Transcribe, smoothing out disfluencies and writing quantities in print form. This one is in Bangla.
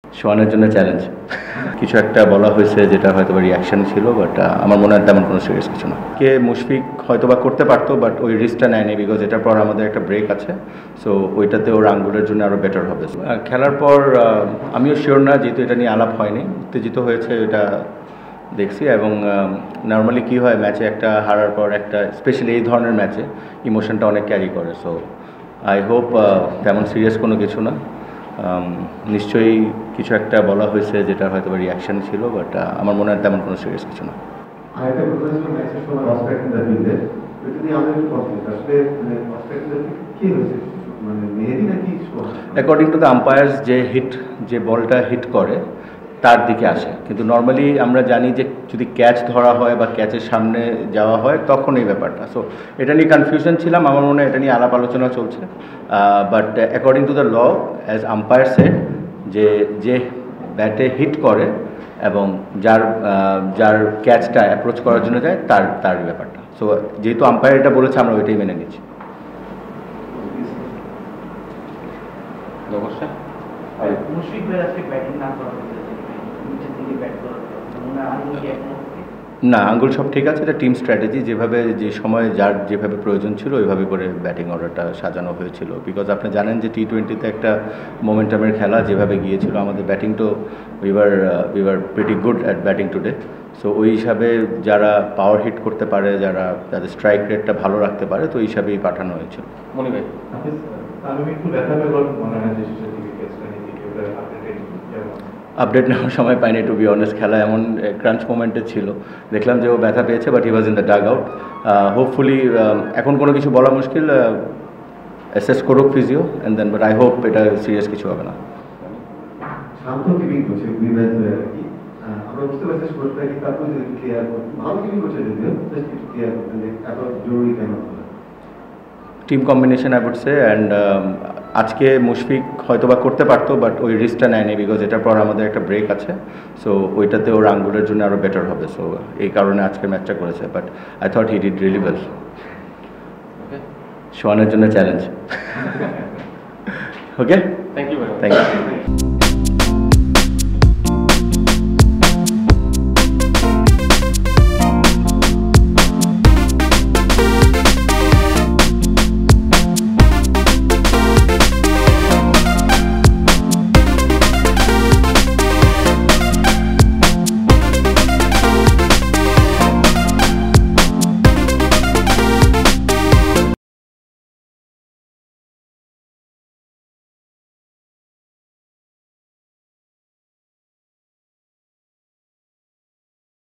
শোয়ানোর জন্য চ্যালেঞ্জ কিছু একটা বলা হয়েছে যেটা হয়তো বা রিয়াকশন ছিল, বাট আমার মনে হয় তেমন কোনো সিরিয়াস কিছু না। কে মুশফিক হয়তো বা করতে পারতো, বাট ওই রিস্কটা নেয়নি, বিকজ এটার পর আমাদের একটা ব্রেক আছে। সো ওইটাতে ওর আঙ্গুলের জন্য আরও বেটার হবে। খেলার পর আমিও শিওর না, যেহেতু এটা নিয়ে আলাপ হয়নি, উত্তেজিত হয়েছে এটা দেখছি। এবং নর্মালি কী হয়, ম্যাচে একটা হারার পর একটা, স্পেশালি এই ধরনের ম্যাচে ইমোশনটা অনেক ক্যারি করে। সো আই হোপ তেমন সিরিয়াস কোনো কিছু না। নিশ্চয়ই কিছু একটা বলা হয়েছে যেটা হয়তো বা রিয়াকশন ছিল, বাট আমার মনে হয় তেমন কোনো সিরিয়াস কিছু না। অ্যাকর্ডিং টু দ্য আম্পায়ার্স, যে বলটা হিট করে তার দিকে আসে, কিন্তু নর্মালি আমরা জানি যে যদি ক্যাচ ধরা হয় বা ক্যাচের সামনে যাওয়া হয় তখন এই ব্যাপারটা। সো এটা নিয়ে কনফিউশন ছিলাম, আমার মনে হয় এটা নিয়ে আলাপ আলোচনা চলছে। But according to the law, as umpire said, যে ব্যাটে হিট করে এবং যার ক্যাচটা অ্যাপ্রোচ করার জন্য যায় তার ব্যাপারটা। সো যেহেতু আম্পায়ার এটা বলেছে, আমরা ওইটাই মেনে নিচ্ছি। না, আঙ্গুল সব ঠিক আছে। এটা টিম স্ট্র্যাটেজি, যেভাবে যে সময় যার যেভাবে প্রয়োজন ছিল ওইভাবে করে ব্যাটিং অর্ডারটা সাজানো হয়েছিল। বিকজ আপনি জানেন যে টি-20তে একটা মোমেন্টামের খেলা যেভাবে গিয়েছিল, আমাদের ব্যাটিং তো we are pretty good at batting today. So ওই হিসাবে যারা পাওয়ার হিট করতে পারে, যাদের স্ট্রাইক রেটটা ভালো রাখতে পারে, তো ওই হিসাবেই পাঠানো হয়েছিল। মনে ভাই আপডেট নেওয়ার সময় পাইনি, টু বি অনেস্ট। খেলা এমন ক্রাঞ্চ মোমেন্টে ছিল, দেখলাম যে ও ব্যথা পেয়েছে, but he was in the dugout. Hopefully এখন কোনো কিছু বলা মুশকিল, অ্যাসেস করুক physio and then, but I hope এটা সিরিয়াস কিছু হবে না। Team combination I would say, and আজকে মুশফিক হয়তো বা করতে পারতো, বাট ওই রিস্কটা নেয়নি, বিকজ এটার পর আমাদের একটা ব্রেক আছে। সো ওইটাতে ওর আঙ্গুলের জন্য আরও বেটার হবে। সো এই কারণে আজকে ম্যাচটা করেছে, but I thought he did really well. শোয়ানোর জন্য চ্যালেঞ্জ। Okay, thank you.